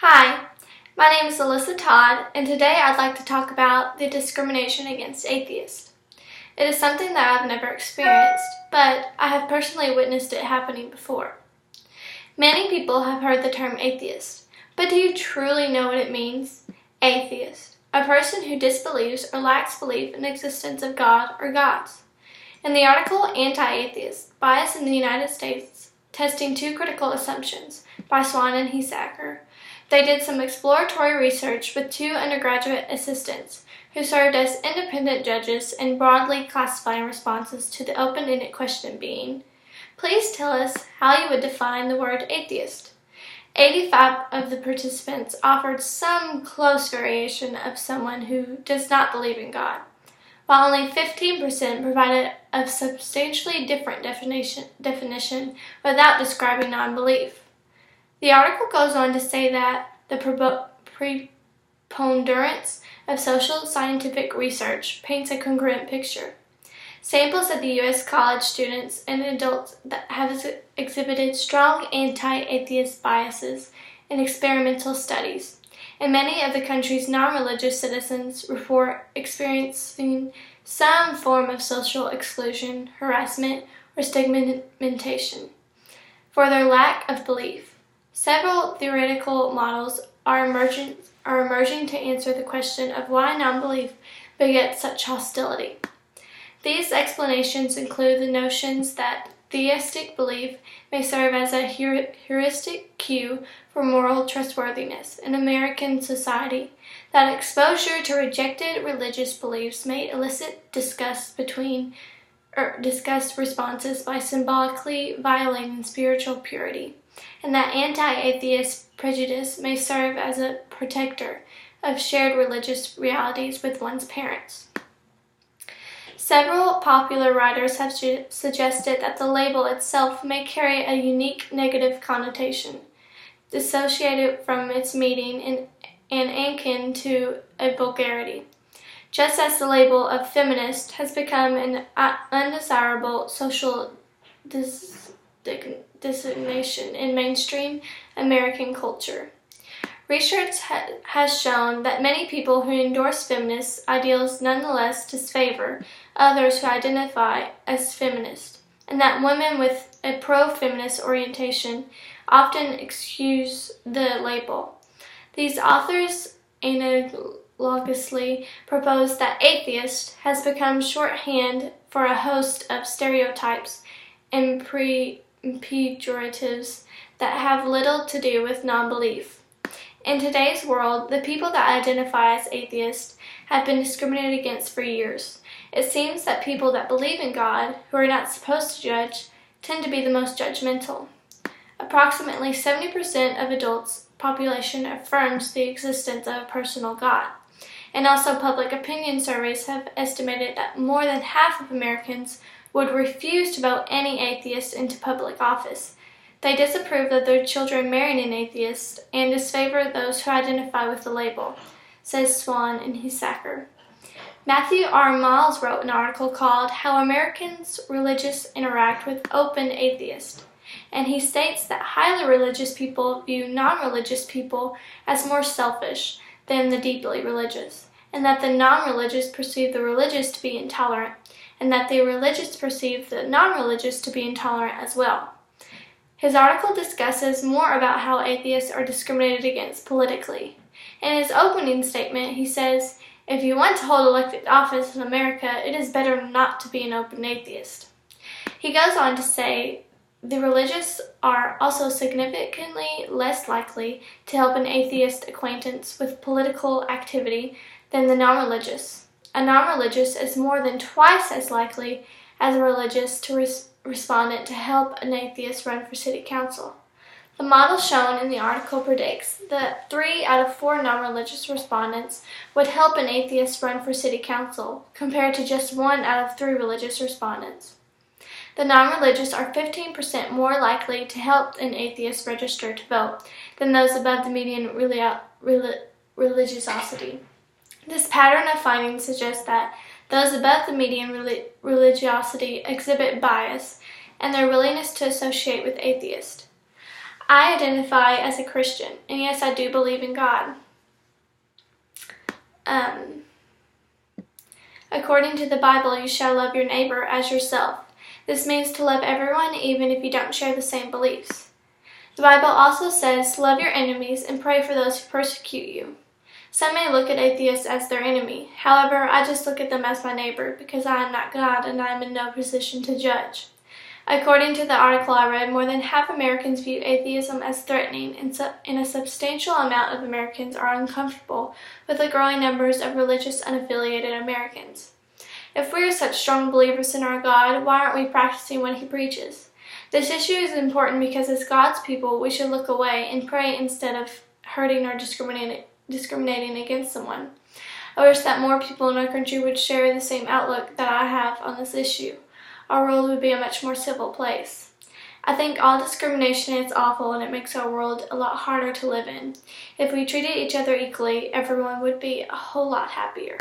Hi, my name is Alyssa Todd, and today I'd like to talk about the discrimination against atheists. It is something that I've never experienced, but I have personally witnessed it happening before. Many people have heard the term atheist, but do you truly know what it means? Atheist, a person who disbelieves or lacks belief in the existence of God or gods. In the article Anti-Atheist, Bias in the United States, Testing Two Critical Assumptions by Swan and Heisacker, they did some exploratory research with two undergraduate assistants who served as independent judges in broadly classifying responses to the open-ended question being, please tell us how you would define the word atheist. 85 of the participants offered some close variation of someone who does not believe in God, while only 15% provided a substantially different definition without describing non-belief. The article goes on to say that the preponderance of social scientific research paints a congruent picture. Samples of the U.S. college students and adults that have exhibited strong anti-atheist biases in experimental studies, and many of the country's non-religious citizens report experiencing some form of social exclusion, harassment, or stigmatization for their lack of belief. Several theoretical models are emerging to answer the question of why non-belief begets such hostility. These explanations include the notions that theistic belief may serve as a heuristic cue for moral trustworthiness in American society, that exposure to rejected religious beliefs may elicit disgust responses by symbolically violating spiritual purity, and that anti-atheist prejudice may serve as a protector of shared religious realities with one's parents. Several popular writers have suggested that the label itself may carry a unique negative connotation, dissociated from its meaning and akin to a vulgarity, just as the label of feminist has become an undesirable social designation in mainstream American culture. Research has shown that many people who endorse feminist ideals nonetheless disfavor others who identify as feminist, and that women with a pro-feminist orientation often excuse the label. These authors analogously propose that atheist has become shorthand for a host of stereotypes and pejoratives that have little to do with non-belief. In today's world, the people that identify as atheists have been discriminated against for years. It seems that people that believe in God, who are not supposed to judge, tend to be the most judgmental. Approximately 70% of adults' population affirms the existence of a personal God. And also public opinion surveys have estimated that more than half of Americans would refuse to vote any atheist into public office. They disapprove of their children marrying an atheist and disfavor those who identify with the label, says Swan and Heisacker. Matthew R. Miles wrote an article called How Americans Religious Interact with Open Atheists, and he states that highly religious people view non-religious people as more selfish than the deeply religious, and that the non-religious perceive the religious to be intolerant, and that the religious perceive the non-religious to be intolerant as well. His article discusses more about how atheists are discriminated against politically. In his opening statement, he says, if you want to hold elected office in America, it is better not to be an open atheist. He goes on to say, the religious are also significantly less likely to help an atheist acquaintance with political activity than the non-religious. A non-religious is more than twice as likely as a religious to respondent to help an atheist run for city council. The model shown in the article predicts that 3 out of 4 non-religious respondents would help an atheist run for city council, compared to just 1 out of 3 religious respondents. The non-religious are 15% more likely to help an atheist register to vote than those above the median religiosity. This pattern of findings suggests that those above the median religiosity exhibit bias and their willingness to associate with atheists. I identify as a Christian, and yes, I do believe in God. According to the Bible, you shall love your neighbor as yourself. This means to love everyone even if you don't share the same beliefs. The Bible also says, love your enemies and pray for those who persecute you. Some may look at atheists as their enemy. However, I just look at them as my neighbor because I am not God and I am in no position to judge. According to the article I read, more than half Americans view atheism as threatening, and a substantial amount of Americans are uncomfortable with the growing numbers of religious unaffiliated Americans. If we are such strong believers in our God, why aren't we practicing what He preaches? This issue is important because as God's people, we should look away and pray instead of hurting or discriminating against someone. I wish that more people in our country would share the same outlook that I have on this issue. Our world would be a much more civil place. I think all discrimination is awful and it makes our world a lot harder to live in. If we treated each other equally, everyone would be a whole lot happier.